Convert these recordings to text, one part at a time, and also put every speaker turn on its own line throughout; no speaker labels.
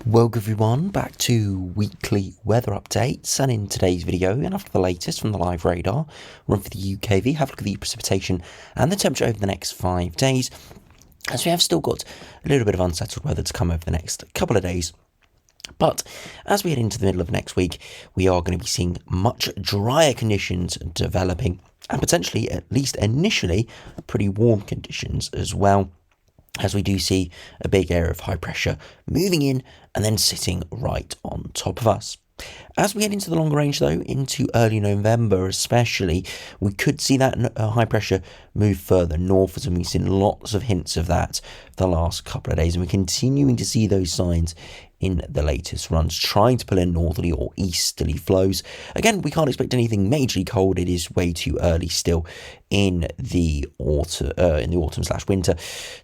Welcome everyone back to weekly weather updates, and in today's video, and after the latest from the live radar, run for the UKV, have a look at the precipitation and the temperature over the next 5 days, as we have still got a little bit of unsettled weather to come over the next couple of days. But as we head into the middle of next week, we are going to be seeing much drier conditions developing, and potentially, at least initially, pretty warm conditions as well, as we do see a big area of high pressure moving in and then sitting right on top of us. As we head into the longer range, though, into early November especially, we could see that high pressure move further northwards, and we've seen lots of hints of that the last couple of days, and we're continuing to see those signs in the latest runs, trying to pull in northerly or easterly flows. Again, we can't expect anything majorly cold. It is way too early still in the autumn/winter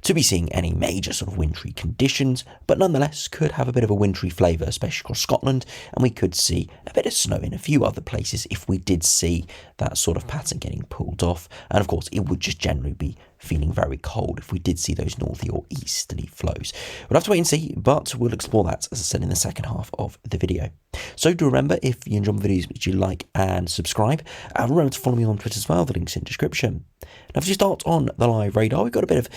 to be seeing any major sort of wintry conditions, but nonetheless could have a bit of a wintry flavour, especially across Scotland, and we could see a bit of snow in a few other places if we did see that sort of pattern getting pulled off. And of course, it would just generally be feeling very cold if we did see those northerly or easterly flows. We'll have to wait and see, but we'll explore that, as I said, in the second half of the video. So do remember, if you enjoy my videos, which you like and subscribe, and remember to follow me on Twitter as well, the link's in the description. Now, if you start on the live radar, we've got a bit of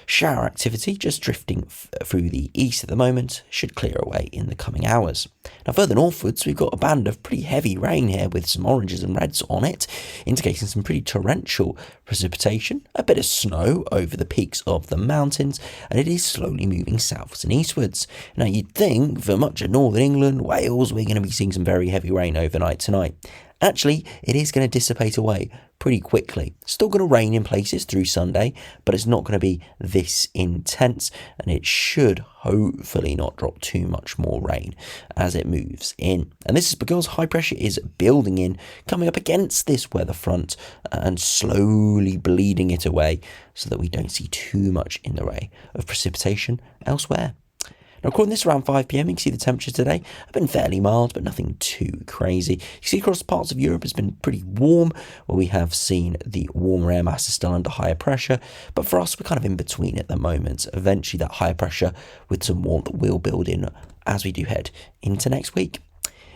shower activity just drifting through the east at the moment, should clear away in the coming hours. Now, further northwards, we've got a band of pretty heavy rain here with some oranges and reds on it, indicating some pretty torrential precipitation, a bit of snow over the peaks of the mountains, and it is slowly moving southwards and eastwards. Now, you'd think for much of northern England, Wales, we're going to be seeing some very heavy rain overnight tonight. Actually, it is going to dissipate away pretty quickly. Still going to rain in places through Sunday, but it's not going to be this intense, and it should hopefully not drop too much more rain as it moves in. And this is because high pressure is building in, coming up against this weather front and slowly bleeding it away so that we don't see too much in the way of precipitation elsewhere. Now, recording this around 5 p.m, you can see the temperatures today have been fairly mild, but nothing too crazy. You see across parts of Europe it's been pretty warm, where we have seen the warmer air masses still under higher pressure, but for us, we're kind of in between at the moment. Eventually, that higher pressure with some warmth will build in as we do head into next week.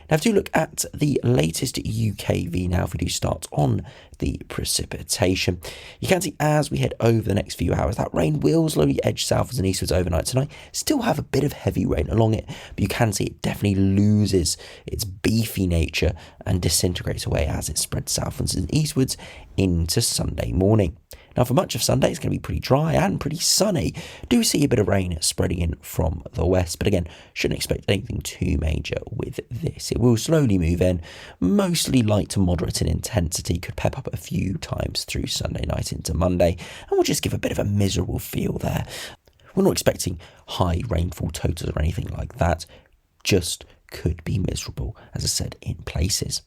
Now, if you look at the latest UKV now, if we do start on the precipitation, you can see as we head over the next few hours, that rain will slowly edge southwards and eastwards overnight tonight. Still have a bit of heavy rain along it, but you can see it definitely loses its beefy nature and disintegrates away as it spreads southwards and eastwards into Sunday morning. Now, for much of Sunday, it's going to be pretty dry and pretty sunny. Do see a bit of rain spreading in from the west, but again, shouldn't expect anything too major with this. It will slowly move in, mostly light to moderate in intensity, could pep up a few times through Sunday night into Monday, and will just give a bit of a miserable feel there. We're not expecting high rainfall totals or anything like that, just could be miserable, as I said, in places.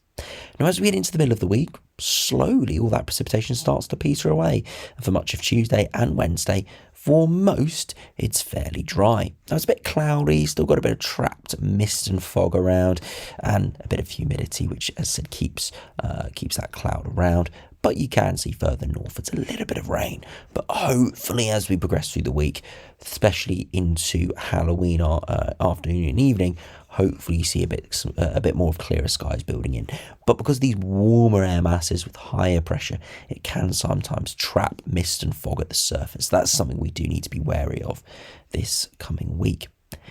Now, as we get into the middle of the week, slowly all that precipitation starts to peter away, and for much of Tuesday and Wednesday, for most, it's fairly dry. Now, it's a bit cloudy, still got a bit of trapped mist and fog around, and a bit of humidity, which, as I said, keeps that cloud around. But you can see further northwards a little bit of rain. But hopefully, as we progress through the week, especially into Halloween afternoon and evening, hopefully you see a bit more of clearer skies building in. But because these warmer air masses with higher pressure, it can sometimes trap mist and fog at the surface. That's something we do need to be wary of this coming week.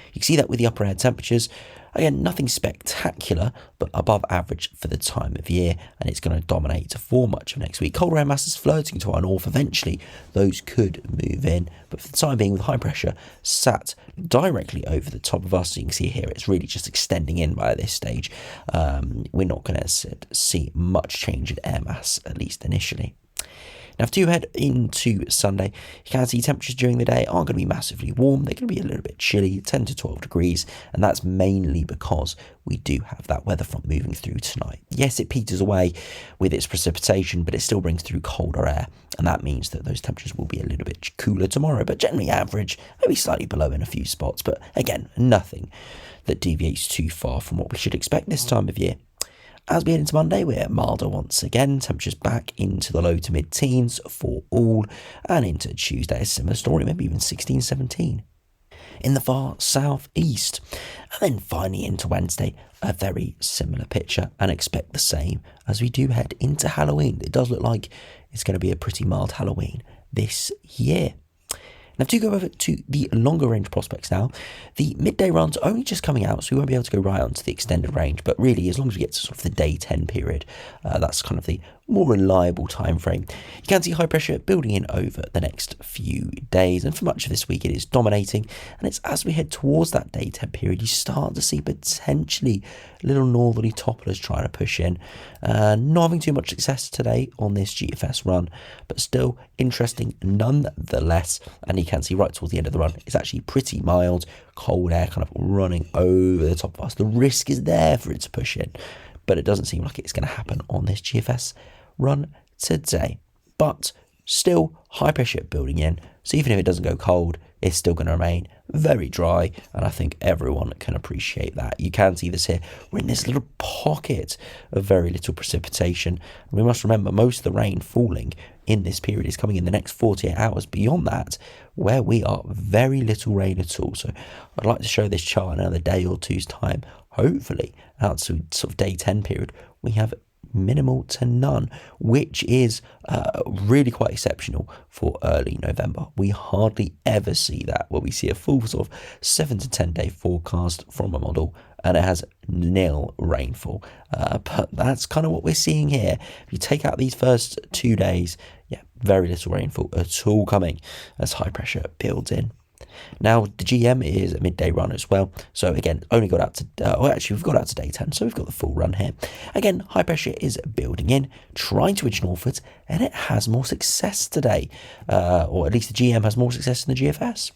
You can see that with the upper air temperatures. Again, nothing spectacular, but above average for the time of year, and it's going to dominate for much of next week. Colder air masses flirting to our north. Eventually, those could move in, but for the time being, with high pressure sat directly over the top of us, you can see here it's really just extending in by this stage. We're not going to see much change in air mass, at least initially. Now, if you head into Sunday, you can see temperatures during the day aren't going to be massively warm. They're going to be a little bit chilly, 10 to 12 degrees, and that's mainly because we do have that weather front moving through tonight. Yes, it peters away with its precipitation, but it still brings through colder air, and that means that those temperatures will be a little bit cooler tomorrow, but generally average, maybe slightly below in a few spots, but again, nothing that deviates too far from what we should expect this time of year. As we head into Monday, we're milder once again, temperatures back into the low to mid-teens for all, and into Tuesday, a similar story, maybe even 16, 17. In the far southeast, And then finally into Wednesday, a very similar picture, and expect the same as we do head into Halloween. It does look like it's going to be a pretty mild Halloween this year. Now, to go over to the longer range prospects now, the midday run's only just coming out, so we won't be able to go right on to the extended range, but really, as long as we get to sort of the day 10 period, that's kind of the more reliable time frame. You can see high pressure building in over the next few days, and for much of this week it is dominating, and it's as we head towards that day 10 period, you start to see potentially little northerly topplers trying to push in. Not having too much success today on this GFS run, but still interesting nonetheless, and you can see right towards the end of the run, it's actually pretty mild, cold air kind of running over the top of us. The risk is there for it to push in, but it doesn't seem like it's going to happen on this GFS run today. But still high pressure building in, so even if it doesn't go cold, it's still going to remain very dry, and I think everyone can appreciate that. You can see this here. We're in this little pocket of very little precipitation, and we must remember most of the rain falling in this period is coming in the next 48 hours. Beyond that, where we are, very little rain at all. So I'd like to show this chart in another day or two's time. Hopefully out to sort of day 10 period, we have minimal to none, which is really quite exceptional for early November. We hardly ever see that, where we see a full sort of 7 to 10 day forecast from a model and it has nil rainfall, but that's kind of what we're seeing here. If you take out these first 2 days, yeah, very little rainfall at all coming as high pressure builds in. Now, the GM is a midday run as well. So again, only got out to, we've got out to day 10, so we've got the full run here. Again, high pressure is building in, trying to edge northwards, and it has more success today. Or at least the GM has more success than the GFS.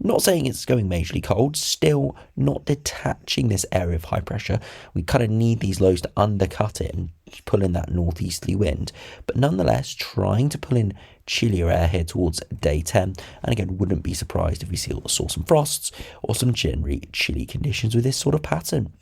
Not saying it's going majorly cold, still not detaching this area of high pressure. We kind of need these lows to undercut it and pull in that northeasterly wind, but nonetheless trying to pull in chillier air here towards day 10, and again wouldn't be surprised if we saw some frosts or some generally chilly conditions with this sort of pattern.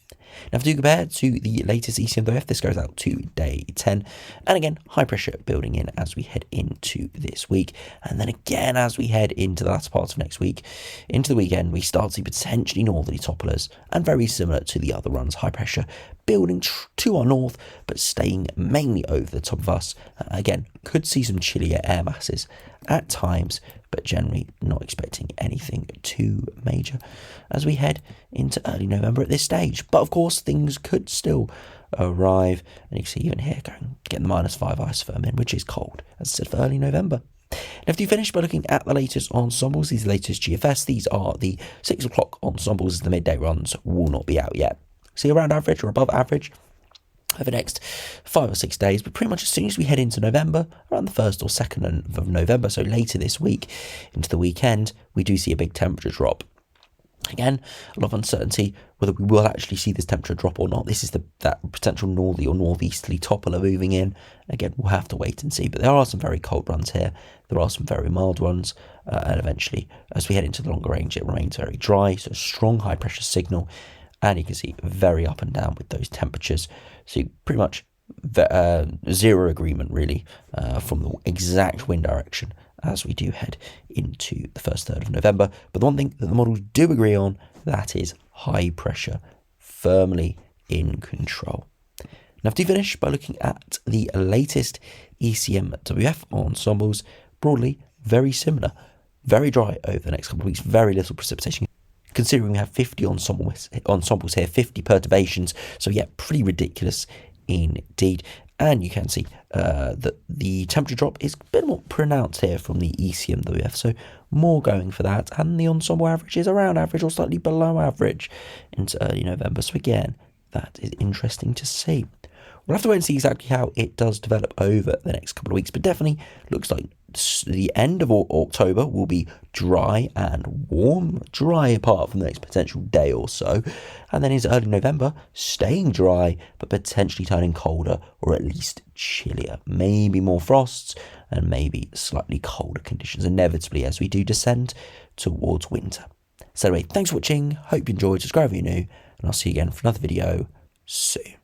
Now, if you compare to the latest ECMWF, this goes out to day 10, and again high pressure building in as we head into this week, and then again as we head into the latter part of next week, into the weekend, we start to see potentially northerly topplers, and very similar to the other runs, high pressure building to our north, but staying mainly over the top of us. Again, could see some chillier air masses at times, but generally not expecting anything too major as we head into early November at this stage. But of course, things could still arrive, and you can see even here getting the -5 isotherm in, which is cold, as I said, for early November. Now, if you finish by looking at the latest ensembles, these latest GFS, these are the 6 o'clock ensembles, as the midday runs will not be out yet. See, around average or above average over the next 5 or 6 days, but pretty much as soon as we head into November, around the 1st or 2nd of November, so later this week into the weekend, we do see a big temperature drop. Again, a lot of uncertainty whether we will actually see this temperature drop or not. This is that potential northerly or northeasterly toppler moving in. Again, we'll have to wait and see, but there are some very cold runs here. There are some very mild ones, and eventually, as we head into the longer range, it remains very dry, so strong high pressure signal. And you can see very up and down with those temperatures. So pretty much zero agreement really from the exact wind direction as we do head into the first third of November. But the one thing that the models do agree on, that is high pressure firmly in control. Now, to finish by looking at the latest ECMWF ensembles, broadly very similar, very dry over the next couple of weeks, very little precipitation. Considering we have 50 ensembles here, 50 perturbations, so yeah, pretty ridiculous indeed. And you can see that the temperature drop is a bit more pronounced here from the ECMWF, so more going for that, and the ensemble average is around average or slightly below average into early November, so again, that is interesting to see. We'll have to wait and see exactly how it does develop over the next couple of weeks, but definitely looks like the end of October will be dry and warm, dry apart from the next potential day or so, and then into early November, staying dry, but potentially turning colder or at least chillier. Maybe more frosts and maybe slightly colder conditions inevitably as we do descend towards winter. So anyway, thanks for watching, hope you enjoyed, subscribe if you're new, and I'll see you again for another video soon.